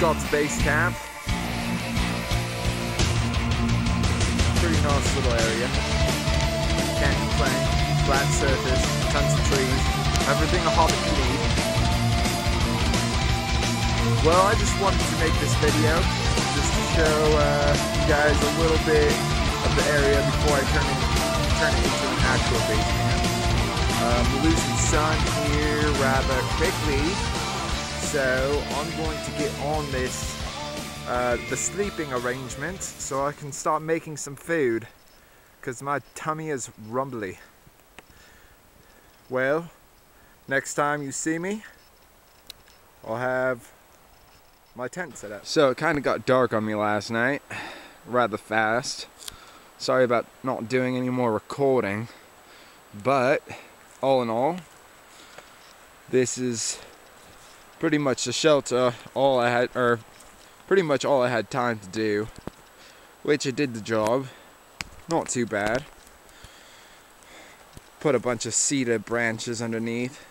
Scott's base camp. Pretty nice little area. Can't complain. Flat surface, tons of trees, everything a hobbit can need. Well, I just wanted to make this video just to show you guys a little bit of the area before I turn it into an actual base camp. We're losing sun here rather quickly, so I'm going to get on this the sleeping arrangement so I can start making some food because my tummy is rumbly. Well, next time you see me, I'll have my tent set up. So it kind of got dark on me last night, rather fast. Sorry about not doing any more recording, but all in all, this is pretty much the shelter. Pretty much all I had time to do, which I did the job. Not too bad. Put a bunch of cedar branches underneath.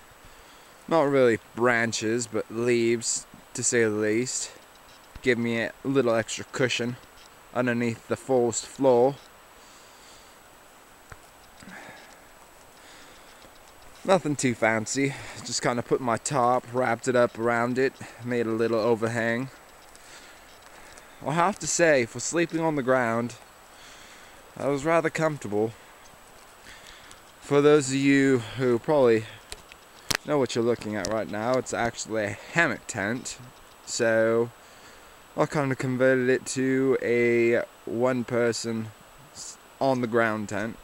Not really branches, but leaves, to say the least. Give me a little extra cushion underneath the forced floor. Nothing too fancy. Just kind of put my top, wrapped it up around it, made a little overhang. I'll have to say, for sleeping on the ground, I was rather comfortable. For those of you who probably know what you're looking at right now, it's actually a hammock tent. So I kind of converted it to a one-person on the ground tent.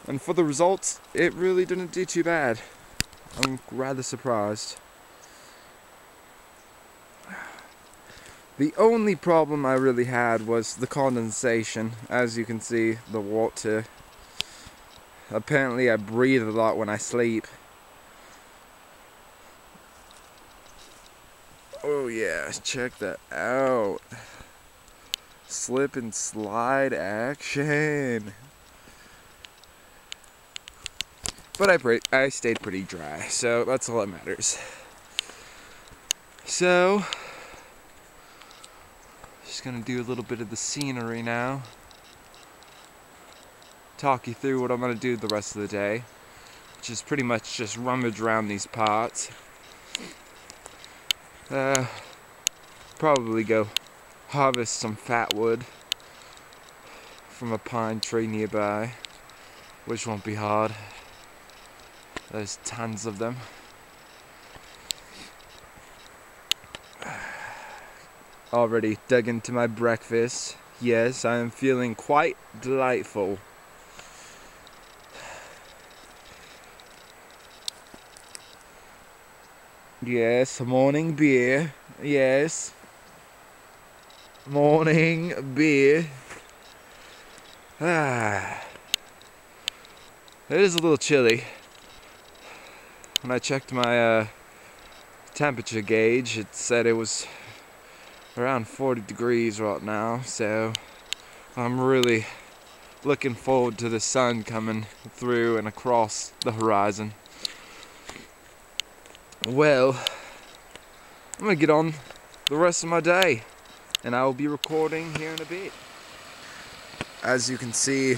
And for the results, it really didn't do too bad. I'm rather surprised. The only problem I really had was the condensation. As you can see, the water. Apparently I breathe a lot when I sleep. Oh yeah, check that out. Slip and slide action. But I stayed pretty dry, so that's all that matters. So, just gonna do a little bit of the scenery now. Talk you through what I'm gonna do the rest of the day, which is pretty much just rummage around these parts. Probably go harvest some fat wood from a pine tree nearby, which won't be hard. There's tons of them. Already dug into my breakfast. Yes, I am feeling quite delightful. Yes, morning beer. Yes. Morning beer. It is a little chilly. When I checked my temperature gauge, it said it was around 40 degrees right now, so I'm really looking forward to the sun coming through and across the horizon. Well, I'm gonna get on the rest of my day, and I will be recording here in a bit. As you can see,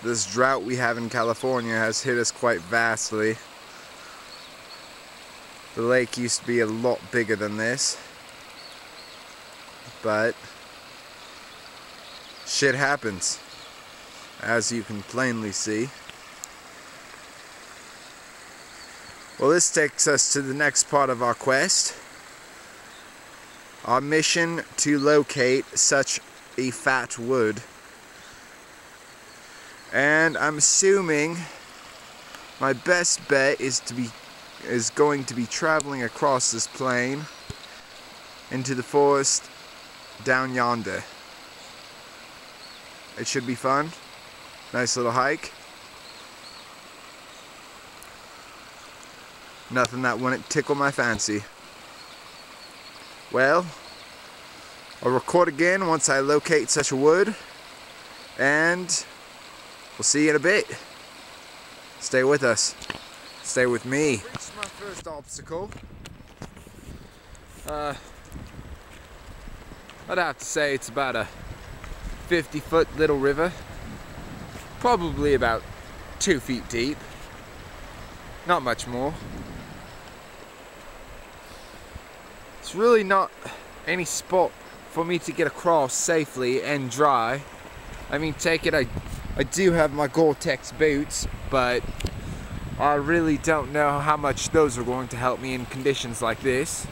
this drought we have in California has hit us quite vastly. The lake used to be a lot bigger than this, but shit happens, as you can plainly see. Well, this takes us to the next part of our quest. Our mission to locate such a fat wood. And I'm assuming my best bet is going to be traveling across this plain into the forest down yonder. It should be fun. Nice little hike. Nothing that wouldn't tickle my fancy. Well, I'll record again once I locate such a wood, and we'll see you in a bit. Stay with us. Stay with me. Reached my first obstacle. I'd have to say it's about a 50-foot little river, probably about 2 feet deep, not much more. It's really not any spot for me to get across safely and dry. I mean, take it, I do have my Gore-Tex boots, but I really don't know how much those are going to help me in conditions like this.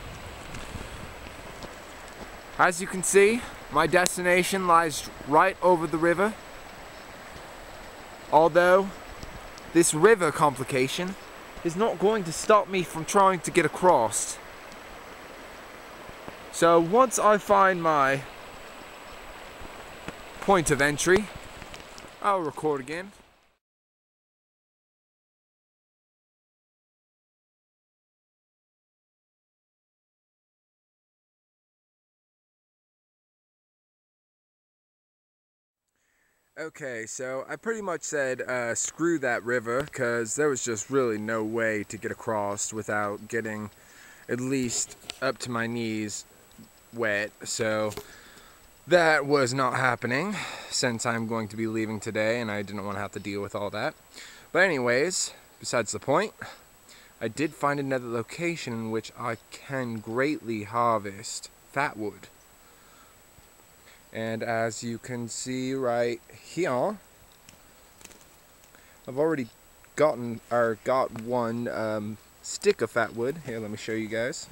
As you can see, my destination lies right over the river. Although, this river complication is not going to stop me from trying to get across. So once I find my point of entry, I'll record again. Okay, so I pretty much said screw that river, because there was just really no way to get across without getting at least up to my knees wet. So that was not happening, since I'm going to be leaving today and I didn't want to have to deal with all that. But anyways, besides the point, I did find another location in which I can greatly harvest fatwood. And as you can see right here, I've already got one stick of fatwood. Here, let me show you guys.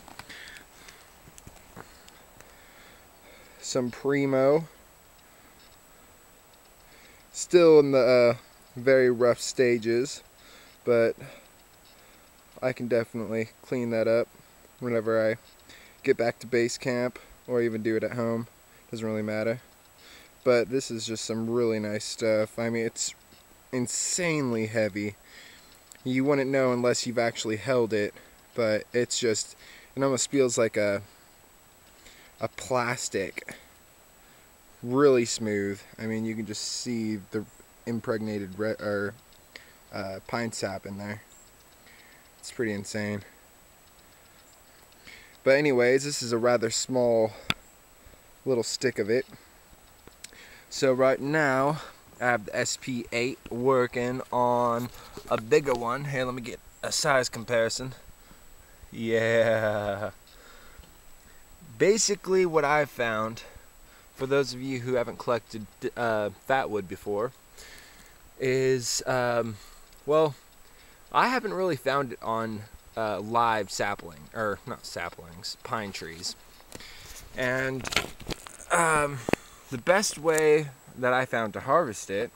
Some primo. Still in the very rough stages, but I can definitely clean that up whenever I get back to base camp, or even do it at home. Doesn't really matter. But this is just some really nice stuff. I mean, it's insanely heavy. You wouldn't know unless you've actually held it, but it's just, it almost feels like a plastic. Really smooth. I mean, you can just see the impregnated pine sap in there. It's pretty insane. But anyways, this is a rather small little stick of it. So right now I have the SP8 working on a bigger one. Here, let me get a size comparison. Yeah. Basically what I've found, for those of you who haven't collected fatwood before, is well, I haven't really found it on live sapling, or not saplings, pine trees. And the best way that I found to harvest it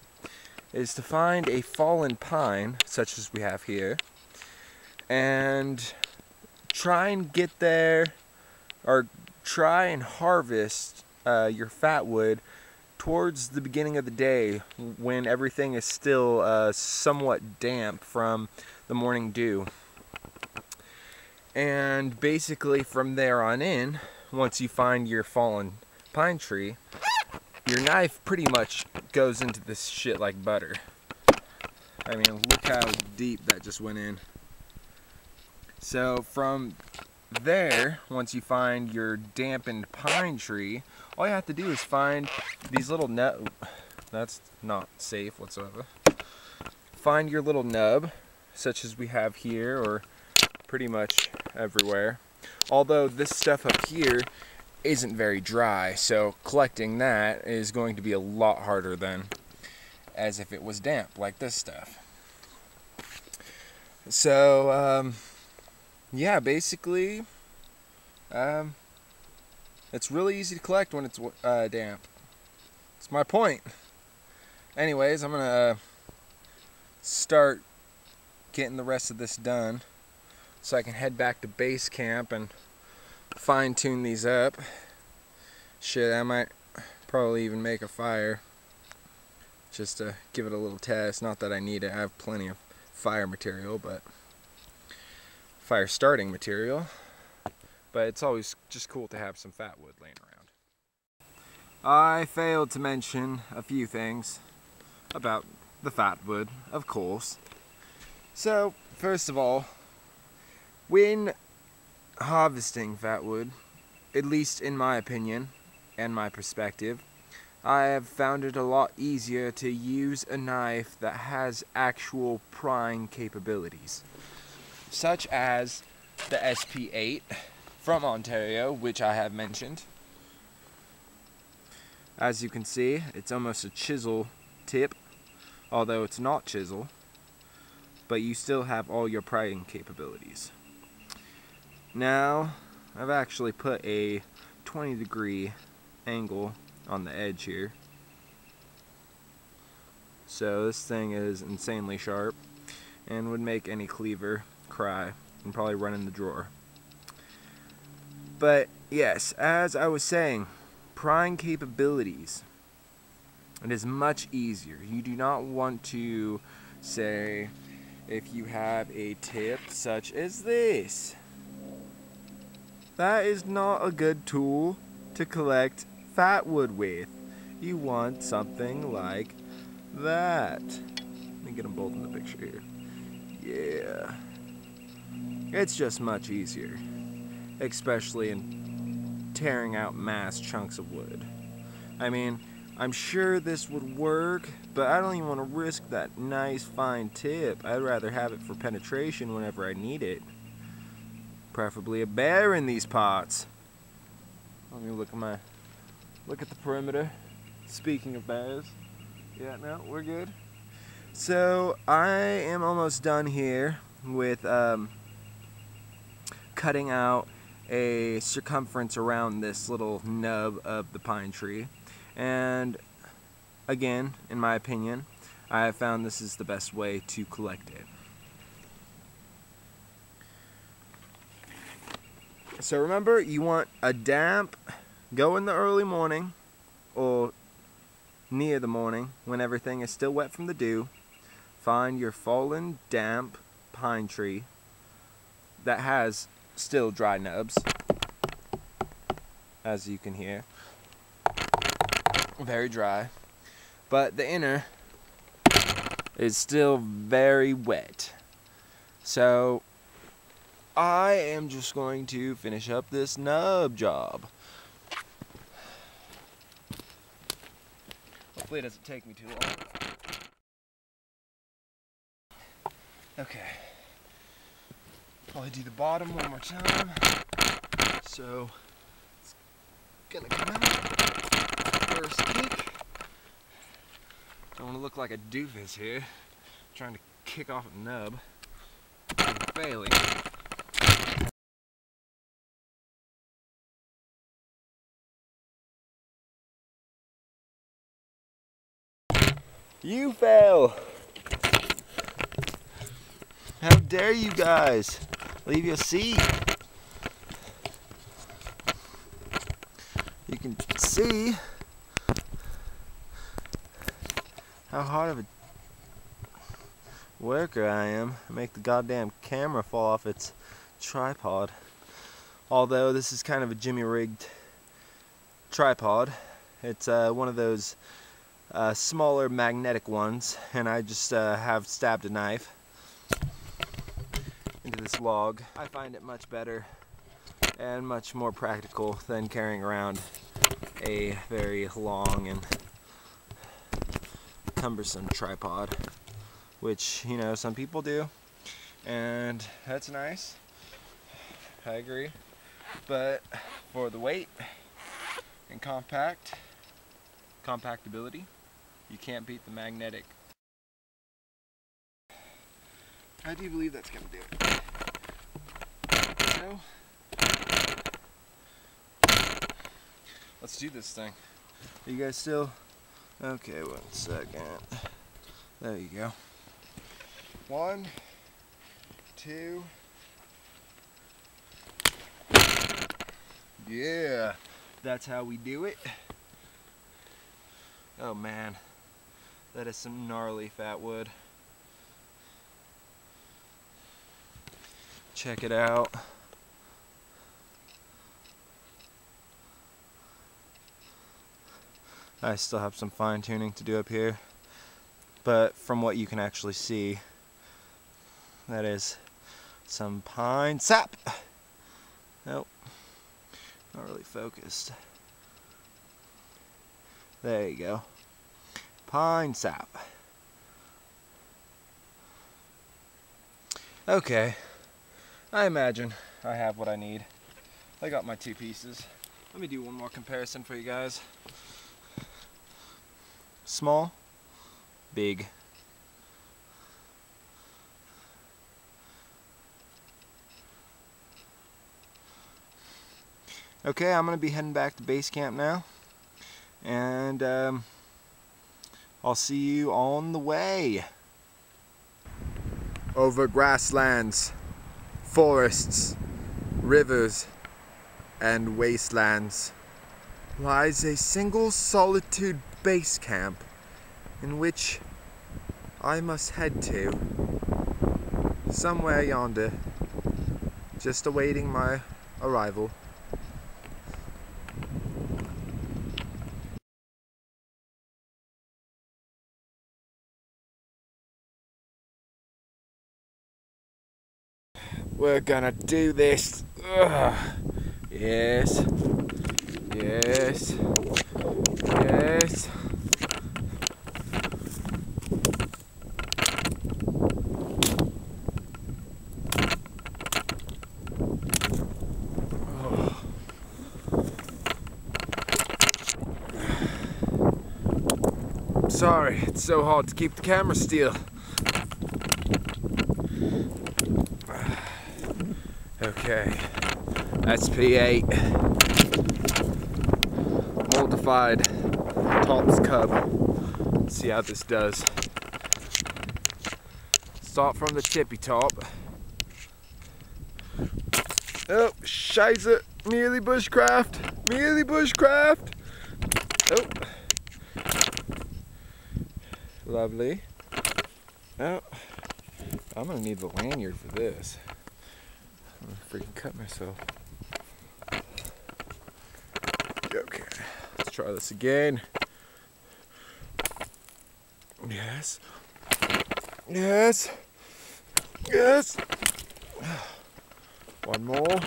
is to find a fallen pine, such as we have here, and try and get there, or try and harvest your fatwood towards the beginning of the day, when everything is still somewhat damp from the morning dew. And basically from there on in, once you find your fallen pine tree, your knife pretty much goes into this shit like butter. I mean, look how deep that just went in. So from there, once you find your dampened pine tree, all you have to do is find these little nub. That's not safe whatsoever. Find your little nub, such as we have here, or pretty much everywhere. Although this stuff up here isn't very dry, so collecting that is going to be a lot harder than as if it was damp like this stuff. So yeah, basically it's really easy to collect when it's damp. It's my point. Anyways, I'm gonna start getting the rest of this done so I can head back to base camp and fine-tune these up. Shit, I might probably even make a fire just to give it a little test. Not that I need it, I have plenty of fire material, but fire starting material. But it's always just cool to have some fatwood laying around. I failed to mention a few things about the fatwood, of course. So, first of all, when harvesting fatwood, at least in my opinion and my perspective, I have found it a lot easier to use a knife that has actual prying capabilities, such as the SP8 from Ontario, which I have mentioned. As you can see, it's almost a chisel tip, although it's not chisel, but you still have all your prying capabilities. Now, I've actually put a 20-degree angle on the edge here, so this thing is insanely sharp and would make any cleaver cry and probably run in the drawer. But yes, as I was saying, prying capabilities, it is much easier. You do not want to say, if you have a tip such as this, that is not a good tool to collect fat wood with. You want something like that. Let me get them both in the picture here. Yeah. It's just much easier, especially in tearing out mass chunks of wood. I mean, I'm sure this would work, but I don't even want to risk that nice fine tip. I'd rather have it for penetration whenever I need it. Preferably a bear in these parts. Let me look at the perimeter. Speaking of bears. Yeah, no, we're good. So I am almost done here with cutting out a circumference around this little nub of the pine tree. And again, in my opinion, I have found this is the best way to collect it. So remember, you want a damp, go in the early morning or near the morning when everything is still wet from the dew. Find your fallen, damp pine tree that has still dry nubs, as you can hear. Very dry, but the inner is still very wet. So I am just going to finish up this nub job. Hopefully it doesn't take me too long. Okay. Probably do the bottom one more time. So it's gonna come out. First kick. Don't want to look like a doofus here, trying to kick off a nub. I'm failing. You fail! How dare you guys leave your seat? You can see how hard of a worker I am. I make the goddamn camera fall off its tripod. Although this is kind of a jimmy-rigged tripod. It's one of those smaller magnetic ones, and I just have stabbed a knife into this log. I find it much better and much more practical than carrying around a very long and cumbersome tripod, which, you know, some people do, and that's nice. I agree, but for the weight and compactability, you can't beat the magnetic. I do believe that's gonna do it. So let's do this thing. Are you guys still? Okay, 1 second. There you go. 1, 2. Yeah, that's how we do it. Oh man, that is some gnarly fat wood. Check it out. I still have some fine tuning to do up here, but from what you can actually see, that is some pine sap. Nope. Not really focused. There you go. Pine sap. Okay, I imagine I have what I need. I got my 2 pieces. Let me do one more comparison for you guys. Small, big. Okay, I'm gonna be heading back to base camp now, and I'll see you on the way. Over grasslands, forests, rivers, and wastelands lies a single solitude base camp in which I must head to, somewhere yonder, just awaiting my arrival. We're gonna do this. Ugh. Yes. Yes. Yes. Oh. I'm sorry, it's so hard to keep the camera still. Okay, SP8, multiplied Tops Cub. Let's see how this does. Start from the tippy top. Oh, scheiße, merely bushcraft, merely bushcraft. Oh, lovely. Oh, I'm gonna need the lanyard for this. I'm gonna freaking cut myself. Okay, let's try this again. Yes. Yes. Yes. One more.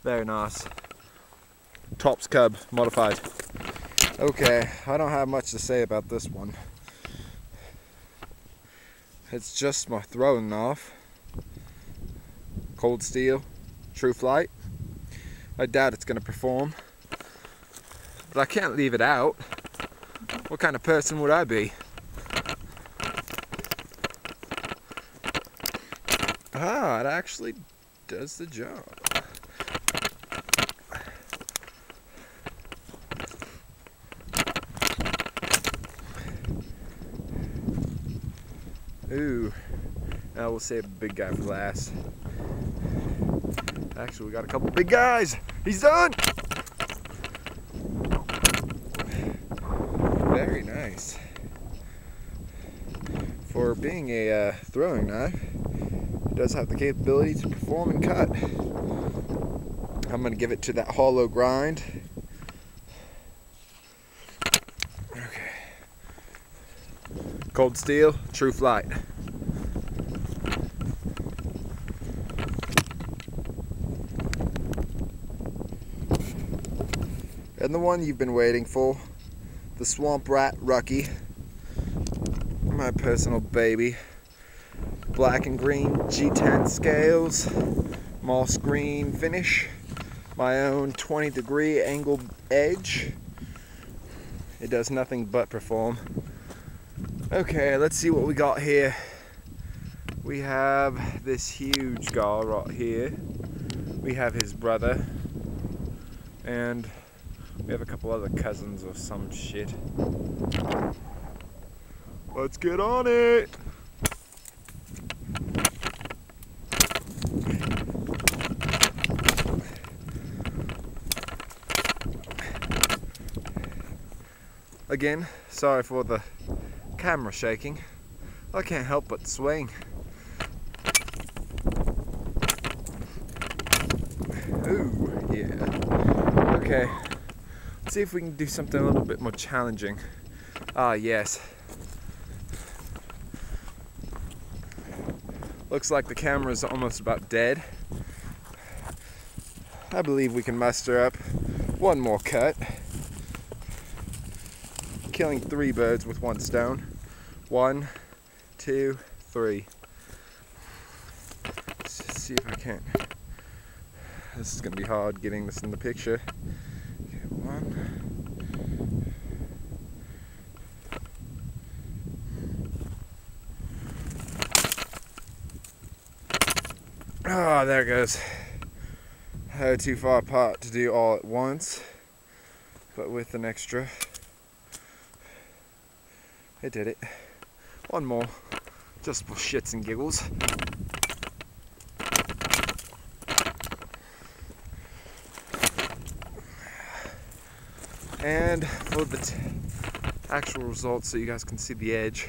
Very nice. Tops Cub modified. Okay, I don't have much to say about this one. It's just my throwing knife. Cold steel, true flight. I doubt it's gonna perform, but I can't leave it out. What kind of person would I be? Ah, it actually does the job. Ooh, now we'll save the big guy for last. Actually, we got a couple big guys. He's done! Very nice. For being a throwing knife, it does have the capability to perform and cut. I'm gonna give it to that hollow grind. Okay. Cold steel, true flight. And the one you've been waiting for, the Swamp Rat Rucky, my personal baby. Black and green G10 scales, moss green finish, my own 20-degree angle edge. It does nothing but perform. Okay, let's see what we got here. We have this huge guy right here. We have his brother, and we have a couple other cousins or some shit. Let's get on it! Again, sorry for the camera shaking. I can't help but swing. Ooh, yeah. Okay. Let's see if we can do something a little bit more challenging. Ah, yes. Looks like the camera's almost about dead. I believe we can muster up one more cut. Killing 3 birds with 1 stone. 1, 2, 3. Let's just see if I can. This is gonna be hard getting this in the picture. Okay, 1. Oh, there it goes. Too far apart to do all at once, but with an extra, it did it. 1 more, just for shits and giggles. And for the actual results, so you guys can see the edge,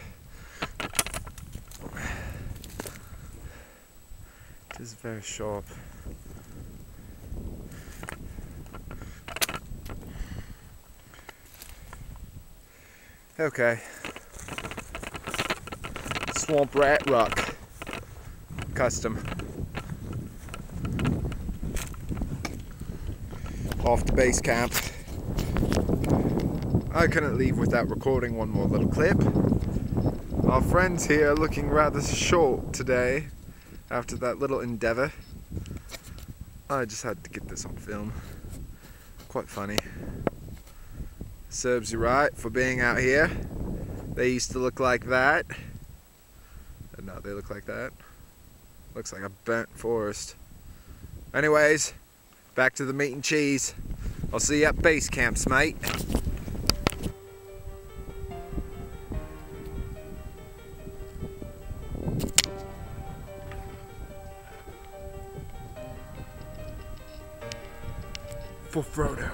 it is very sharp. Okay. Swamp Rat Rock. Custom. Off to base camp. I couldn't leave without recording one more little clip. Our friends here are looking rather short today after that little endeavor. I just had to get this on film. Quite funny. Serves you right for being out here. They used to look like that. And now they look like that. Looks like a burnt forest. Anyways, back to the meat and cheese. I'll see you at base camps, mate. For Frodo.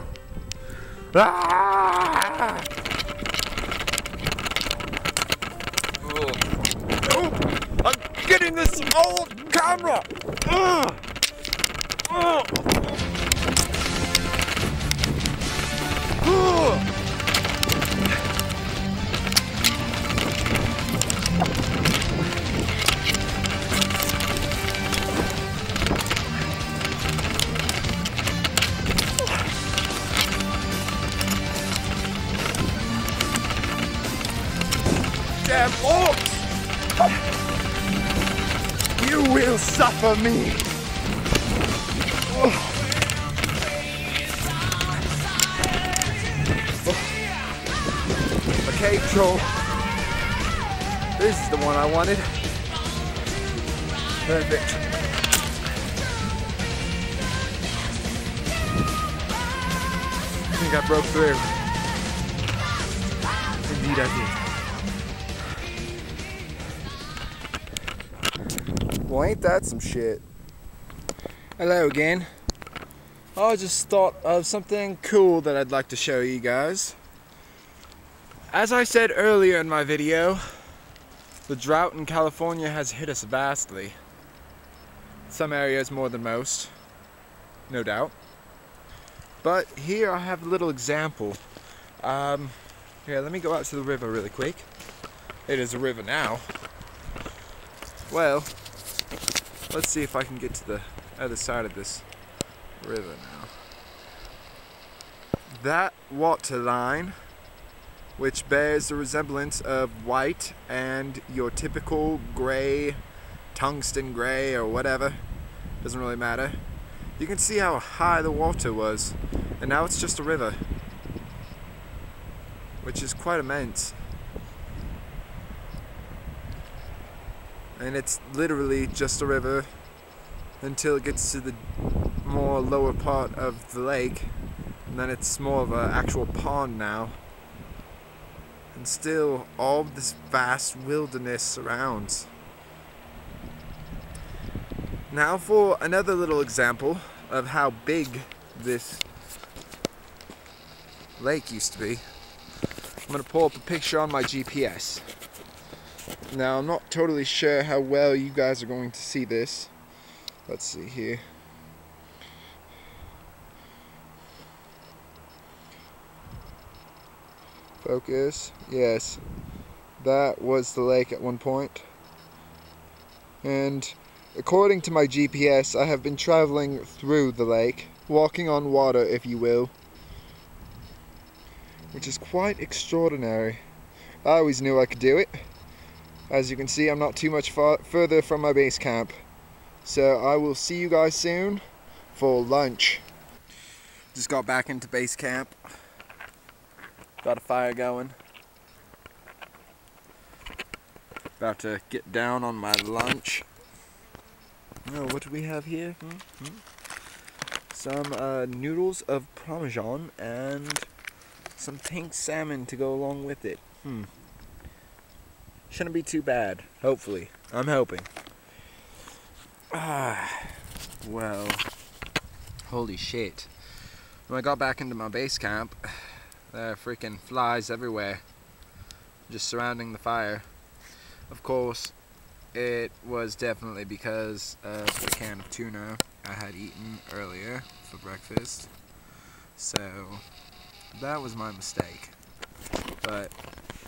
Ah! Oh, I'm getting this old camera. Damn orcs! You will suffer me! A cave troll. This is the one I wanted. Perfect. I think I broke through. Indeed I did. Well, ain't that some shit? Hello again. I just thought of something cool that I'd like to show you guys. As I said earlier in my video, the drought in California has hit us vastly. Some areas more than most, no doubt. But here I have a little example. Here, let me go out to the river really quick. It is a river now. Well, let's see if I can get to the other side of this river now. That water line, which bears the resemblance of white and your typical gray, tungsten gray or whatever, doesn't really matter. You can see how high the water was, and now it's just a river, which is quite immense. And it's literally just a river until it gets to the more lower part of the lake, and then it's more of an actual pond now. And still all this vast wilderness surrounds. Now for another little example of how big this lake used to be. I'm going to pull up a picture on my GPS. Now, I'm not totally sure how well you guys are going to see this. Let's see here. Focus. Yes. That was the lake at one point. And according to my GPS, I have been traveling through the lake, walking on water if you will, which is quite extraordinary. I always knew I could do it. As you can see, I'm not too much further from my base camp. So I will see you guys soon for lunch. Just got back into base camp. Got a fire going. About to get down on my lunch. Oh, what do we have here? Some noodles of Parmesan and some pink salmon to go along with it. Shouldn't be too bad, hopefully. I'm hoping. Well, holy shit. When I got back into my base camp, there are freaking flies everywhere, just surrounding the fire. Of course, it was definitely because of the can of tuna I had eaten earlier for breakfast. So, that was my mistake. But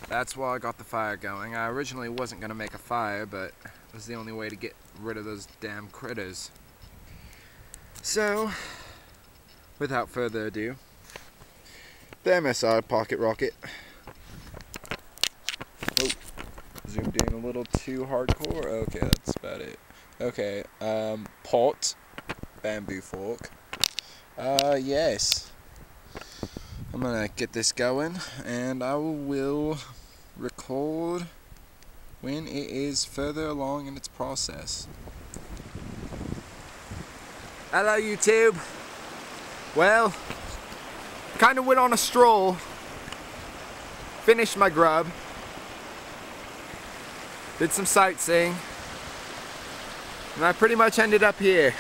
that's why I got the fire going. I originally wasn't going to make a fire, but it was the only way to get rid of those damn critters. So, without further ado, the MSI pocket rocket. Oh, zoomed in a little too hardcore. Okay, that's about it. Okay, pot, bamboo fork. Yes. I'm gonna get this going, and I will record when it is further along in its process. Hello YouTube. Well, kind of went on a stroll, finished my grub, did some sightseeing, and I pretty much ended up here.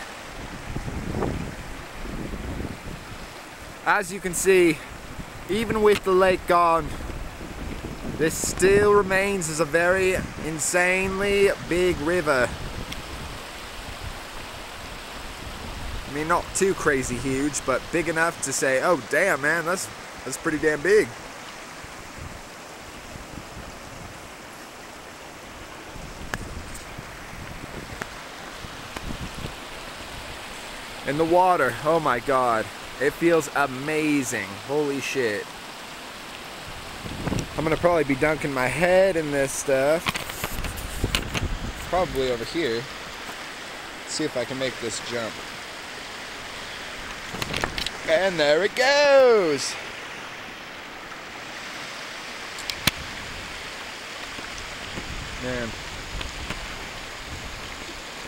As you can see, even with the lake gone, this still remains as a very insanely big river. I mean, not too crazy huge, but big enough to say, oh damn man, that's pretty damn big. And the water, oh my god, it feels amazing. Holy shit. I'm gonna probably be dunking my head in this stuff. Probably over here. Let's see if I can make this jump. And there it goes! Man.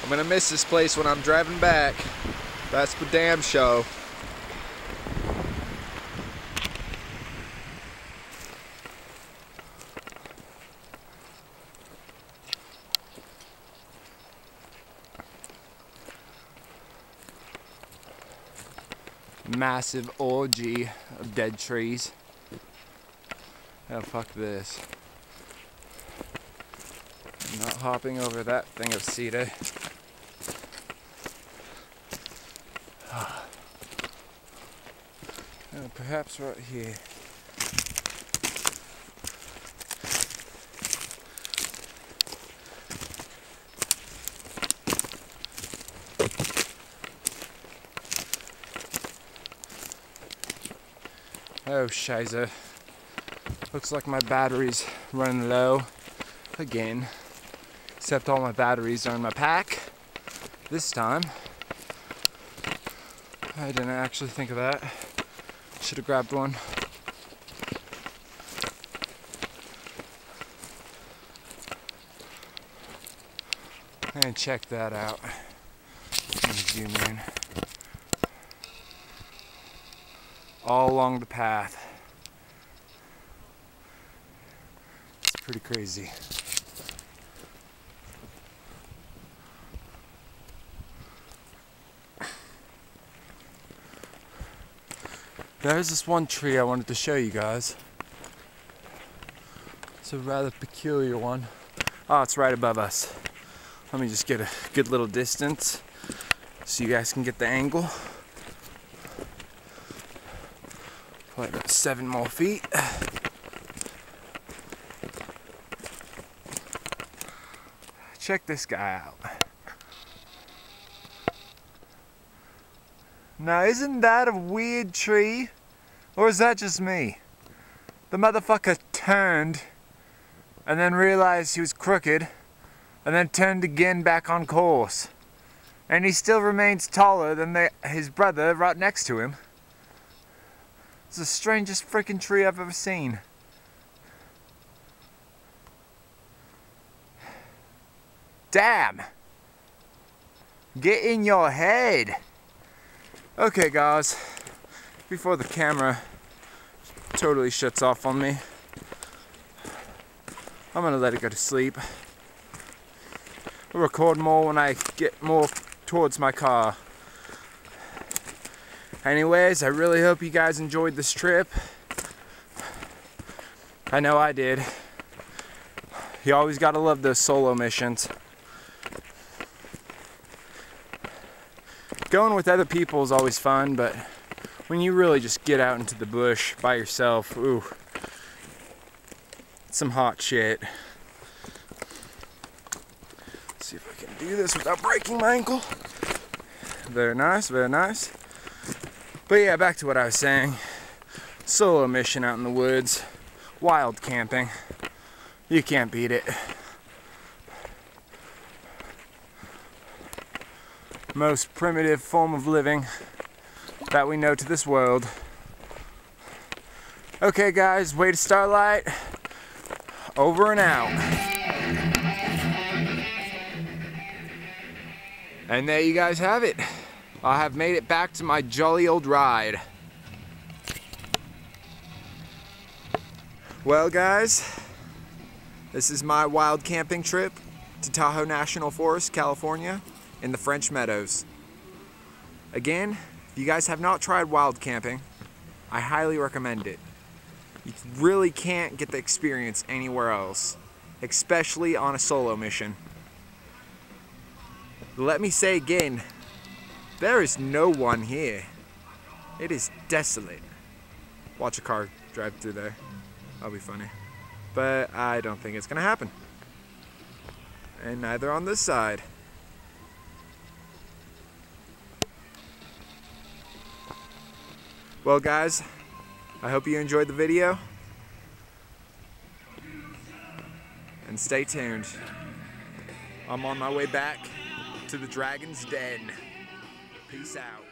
I'm gonna miss this place when I'm driving back. That's for damn show. Massive orgy of dead trees. Oh, fuck this. I'm not hopping over that thing of cedar. Oh, perhaps right here. Oh, shiza. Looks like my battery's running low again. Except all my batteries are in my pack. This time. I didn't actually think of that. Should have grabbed one. And check that out. Let me zoom in. All along the path. It's pretty crazy. There's this one tree I wanted to show you guys. It's a rather peculiar one. Oh, it's right above us. Let me just get a good little distance so you guys can get the angle. Probably about 7 more feet. Check this guy out. Now isn't that a weird tree? Or is that just me? The motherfucker turned and then realized he was crooked and then turned again back on course. And he still remains taller than his brother right next to him. It's the strangest freaking tree I've ever seen. Damn! Get in your head! Okay guys, before the camera totally shuts off on me, I'm gonna let it go to sleep. I'll record more when I get more towards my car. Anyways, I really hope you guys enjoyed this trip. I know I did. You always gotta love those solo missions. Going with other people is always fun, but when you really just get out into the bush by yourself, ooh, it's some hot shit. Let's see if I can do this without breaking my ankle. Very nice, very nice. But yeah, back to what I was saying. Solo mission out in the woods, wild camping. You can't beat it. Most primitive form of living that we know to this world. Okay guys, way to Starlight, over and out. And there you guys have it. I have made it back to my jolly old ride. Well guys, this is my wild camping trip to Tahoe National Forest, California, in the French Meadows. Again, if you guys have not tried wild camping, I highly recommend it. You really can't get the experience anywhere else, especially on a solo mission. Let me say again, there is no one here. It is desolate. Watch a car drive through there. That'll be funny. But I don't think it's gonna happen. And neither on this side. Well guys, I hope you enjoyed the video. And stay tuned. I'm on my way back to the Dragon's Den. Peace out.